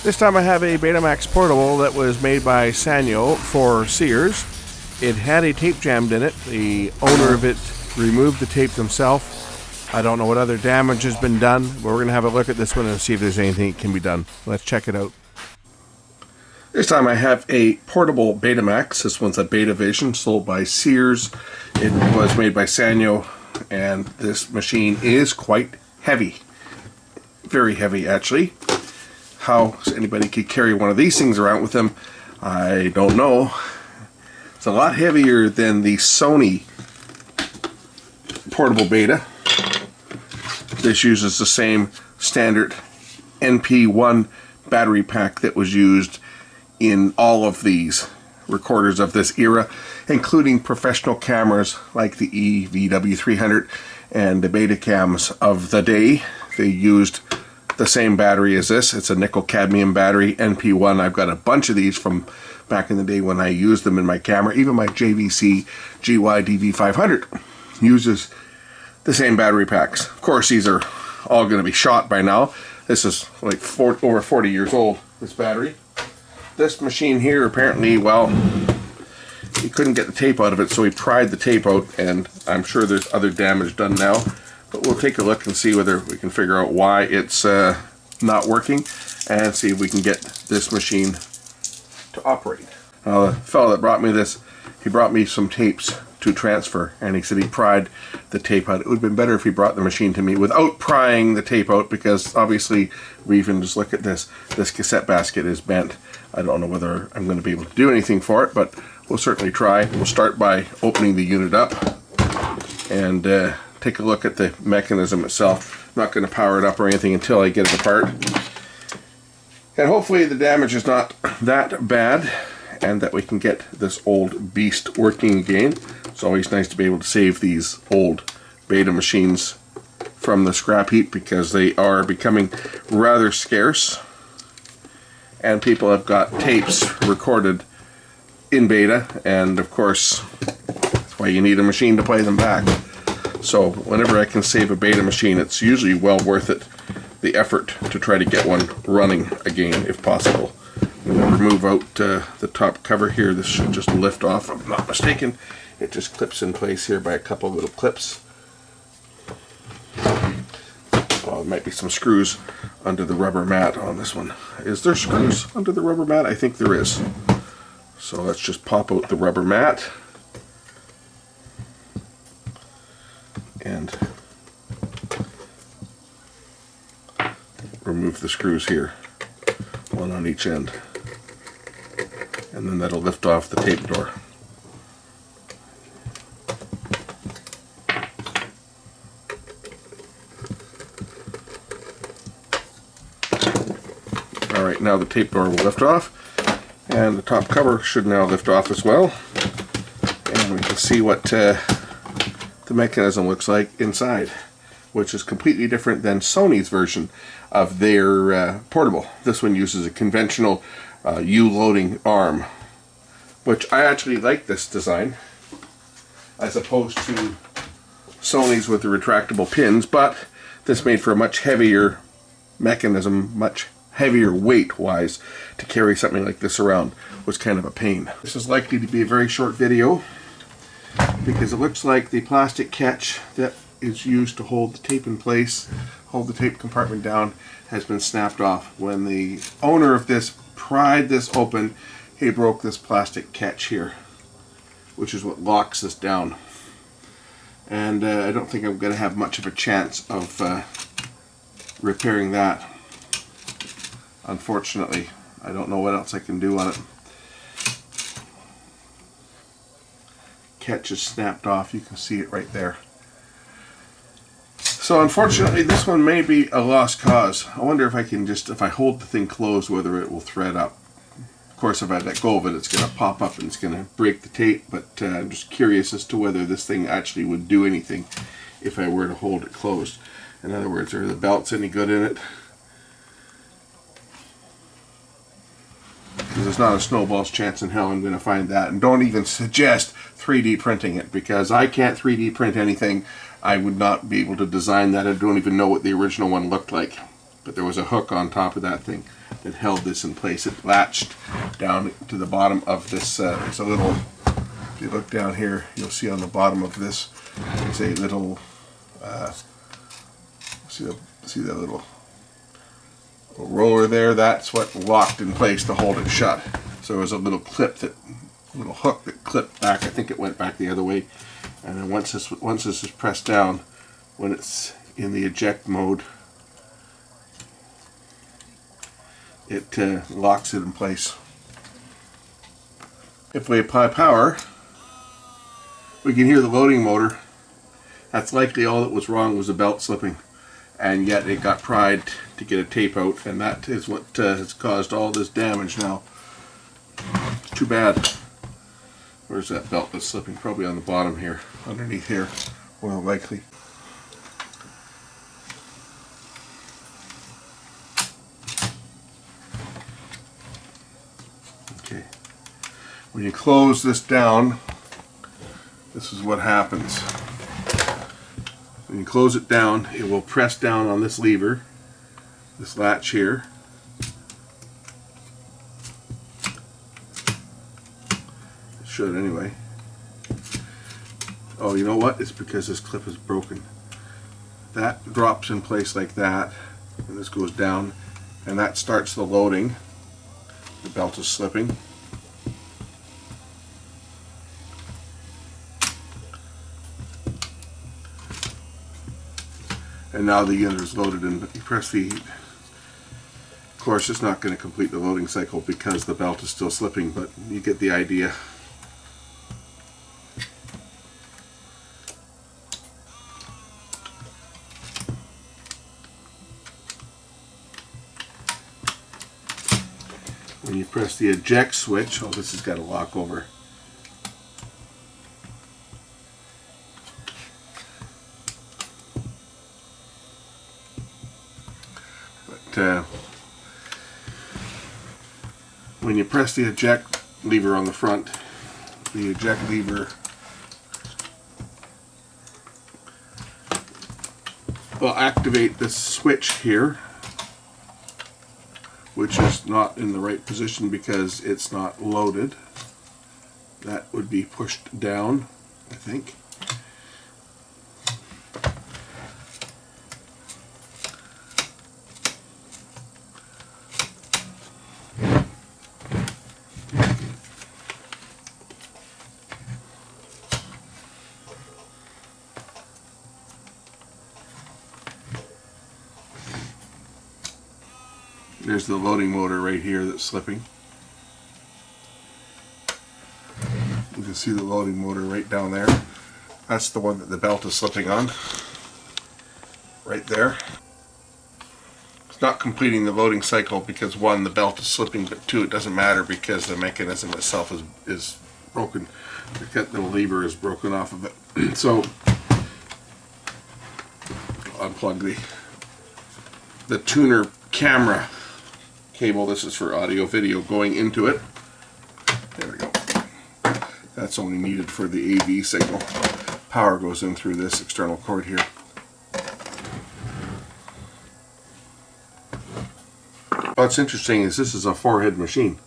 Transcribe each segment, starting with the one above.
This time I have a Betamax portable that was made by Sanyo for Sears. It had a tape jammed in it. The owner of it removed the tape themselves. I don't know what other damage has been done, but we're going to have a look at this one and see if there's anything that can be done. Let's check it out. This time I have a portable Betamax. This one's a Betavision sold by Sears. It was made by Sanyo, and this machine is quite heavy. Very heavy, actually. How anybody could carry one of these things around with them, I don't know. It's a lot heavier than the Sony portable Beta. This uses the same standard NP1 battery pack that was used in all of these recorders of this era, including professional cameras like the EVW300 and the Betacams of the day. They used the same battery as this. It's a nickel cadmium battery, NP1. I've got a bunch of these from back in the day when I used them in my camera. Even my JVC GY-DV500 uses the same battery packs. Of course, these are all going to be shot by now. This is like over 40 years old, this battery. This machine here, apparently, well, he couldn't get the tape out of it, so he pried the tape out, and I'm sure there's other damage done now. But we'll take a look and see whether we can figure out why it's not working, and see if we can get this machine to operate. The fellow that brought me this, he brought me some tapes to transfer, and he said he pried the tape out. It would have been better if he brought the machine to me without prying the tape out, because obviously, we even just look at this cassette basket is bent. I don't know whether I'm going to be able to do anything for it, but we'll certainly try. We'll start by opening the unit up and take a look at the mechanism itself. I'm not going to power it up or anything until I get it apart. And hopefully the damage is not that bad, and that we can get this old beast working again. It's always nice to be able to save these old Beta machines from the scrap heap, because they are becoming rather scarce, and people have got tapes recorded in Beta, and of course that's why you need a machine to play them back. So whenever I can save a Beta machine, it's usually well worth it, the effort to try to get one running again if possible. I'm going to remove out the top cover here. This should just lift off, if I'm not mistaken. It just clips in place here by a couple of little clips. Well, there might be some screws under the rubber mat on this one. Is there screws under the rubber mat? I think there is. So let's just pop out the rubber mat and remove the screws here, one on each end, and then that'll lift off the tape door. Alright, now the tape door will lift off, and the top cover should now lift off as well, and we can see what the mechanism looks like inside, which is completely different than Sony's version of their portable. This one uses a conventional U-loading arm, which I actually like this design, as opposed to Sony's with the retractable pins, but this made for a much heavier mechanism, much heavier weight-wise. To carry something like this around was kind of a pain. This is likely to be a very short video, because it looks like the plastic catch that is used to hold the tape in place, hold the tape compartment down, has been snapped off. When the owner of this pried this open, he broke this plastic catch here, which is what locks this down. And I don't think I'm going to have much of a chance of repairing that. Unfortunately, I don't know what else I can do on it. Catch is snapped off. You can see it right there. So unfortunately, this one may be a lost cause. I wonder if I can just, if I hold the thing closed, whether it will thread up. Of course, if I let go of it, it's going to pop up and it's going to break the tape, but I'm just curious as to whether this thing actually would do anything if I were to hold it closed. In other words, are the belts any good in it? Because there's not a snowball's chance in hell I'm going to find that. And don't even suggest 3D printing it, because I can't 3D print anything. I would not be able to design that. I don't even know what the original one looked like. but there was a hook on top of that thing that held this in place. It latched down to the bottom of this. There's a little, if you look down here, you'll see on the bottom of this, there's a little, see that little roller there? That's what locked in place to hold it shut. So there was a little clip little hook that clipped back. I think it went back the other way. And then once this is pressed down, when it's in the eject mode, it locks it in place. If we apply power, we can hear the loading motor. That's likely all that was wrong was the belt slipping, and yet it got pried to get a tape out, and that is what has caused all this damage now. Too bad. Where's that belt that's slipping? Probably on the bottom here, underneath here, more than likely. Okay. When you close this down, this is what happens. When you close it down, it will press down on this lever, this latch here. It should anyway. Oh, you know what? It's because this clip is broken. That drops in place like that, and this goes down, and that starts the loading. The belt is slipping. And now the unit is loaded, and you press the, of course it's not going to complete the loading cycle because the belt is still slipping, but you get the idea. When you press the eject switch, oh, this has got a lock over. When you press the eject lever on the front, the eject lever will activate this switch here, which is not in the right position because it's not loaded. That would be pushed down, I think. There's the loading motor right here that's slipping. You can see the loading motor right down there. That's the one that the belt is slipping on. Right there. It's not completing the loading cycle because one, the belt is slipping, but two, it doesn't matter because the mechanism itself is broken. The lever is broken off of it. So, unplug the tuner camera cable. This is for audio video going into it. There we go. That's only needed for the AV signal. Power goes in through this external cord here. What's interesting is this is a 4-head machine.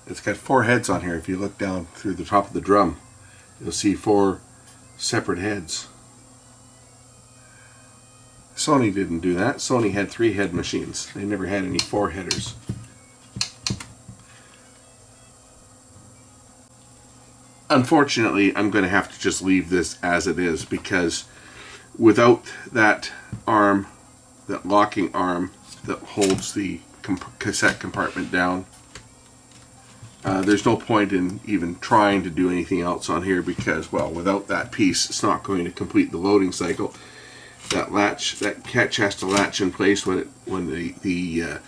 It's got 4 heads on here. If you look down through the top of the drum, you'll see 4 separate heads. Sony didn't do that. Sony had 3-head machines. They never had any 4-headers. Unfortunately, I'm going to have to just leave this as it is because without that arm, that locking arm that holds the cassette compartment down, there's no point in even trying to do anything else on here because, well, without that piece, it's not going to complete the loading cycle. That latch, that catch has to latch in place when the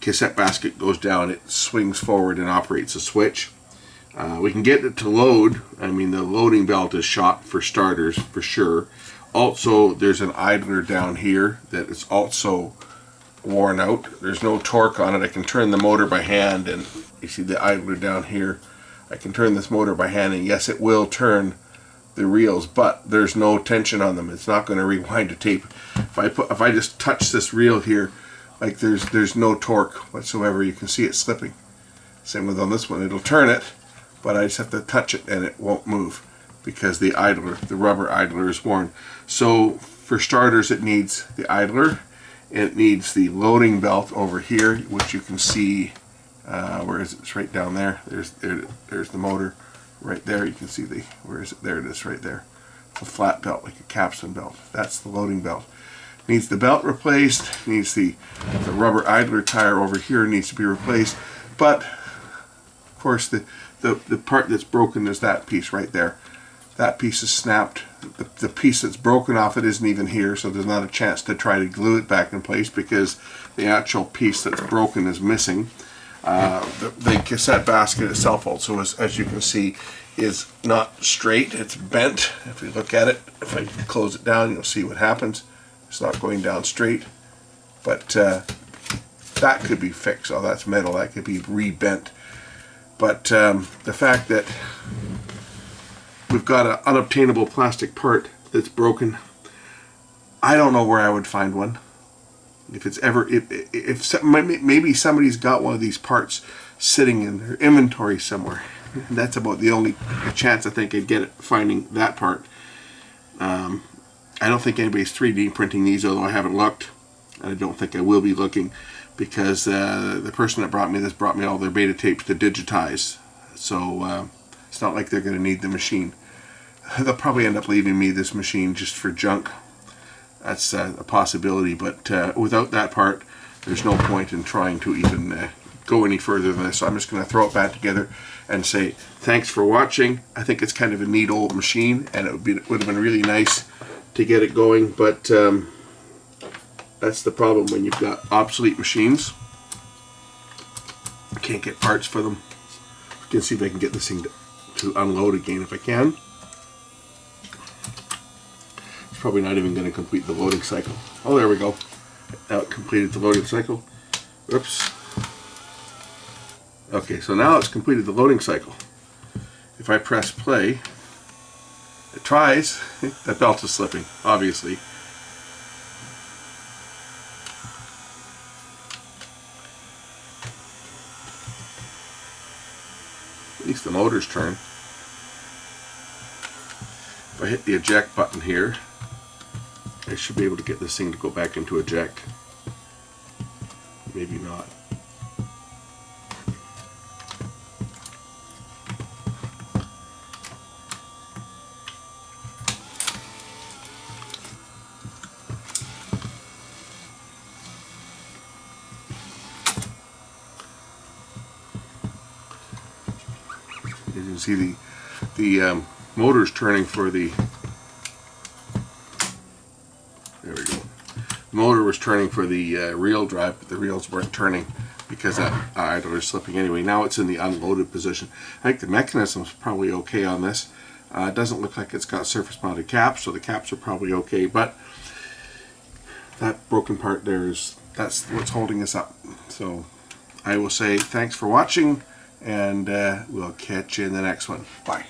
cassette basket goes down. It swings forward and operates a switch. We can get it to load. I mean, the loading belt is shot for starters, for sure. Also, there's an idler down here that is also worn out. There's no torque on it. I can turn the motor by hand, and you see the idler down here. I can turn this motor by hand, and yes, it will turn the reels, but there's no tension on them. It's not going to rewind a tape. If I just touch this reel here like there's no torque whatsoever. You can see it slipping. Same with on this one. It'll turn it, but I just have to touch it and it won't move because the rubber idler is worn. So for starters, it needs the idler. It needs the loading belt over here, which you can see. Where is it? It's right down there. There's the motor right there. You can see where is it? There it is, right there. It's a flat belt, like a capstan belt. That's the loading belt. Needs the belt replaced. Needs the rubber idler tire over here needs to be replaced. But of course, the part that's broken is that piece right there. That piece is snapped. The piece that's broken off it isn't even here, so there's not a chance to try to glue it back in place because the actual piece that's broken is missing. The cassette basket itself also, as you can see, is not straight. It's bent. If we look at it, if I close it down, you'll see what happens. It's not going down straight. But that could be fixed. Oh, that's metal. That could be rebent. But the fact that we've got an unobtainable plastic part that's broken, I don't know where I would find one. If it's ever, maybe somebody's got one of these parts sitting in their inventory somewhere. That's about the only chance I think I'd get at finding that part. I don't think anybody's 3D printing these, although I haven't looked. I don't think I will be looking because the person that brought me this brought me all their beta tapes to digitize. So it's not like they're going to need the machine. They'll probably end up leaving me this machine just for junk. That's a possibility, but without that part, there's no point in trying to even go any further than this. So I'm just going to throw it back together and say thanks for watching. I think it's kind of a neat old machine, and it would have been really nice to get it going, but that's the problem when you've got obsolete machines. I can't get parts for them. You can see if I can get this thing to unload again if I can. Probably not even going to complete the loading cycle. Oh, there we go. Now it completed the loading cycle. Oops. Okay, so now it's completed the loading cycle. If I press play, it tries. That belt is slipping, obviously. At least the motor's turn. If I hit the eject button here, I should be able to get this thing to go back into eject. Maybe not. As you can see, the motor's turning for the. There we go. The motor was turning for the reel drive, but the reels weren't turning because that idler is slipping anyway. Now it's in the unloaded position. I think the mechanism's probably okay on this. It doesn't look like it's got surface mounted caps, so the caps are probably okay, but that broken part there that's what's holding us up. So I will say thanks for watching, and we'll catch you in the next one. Bye.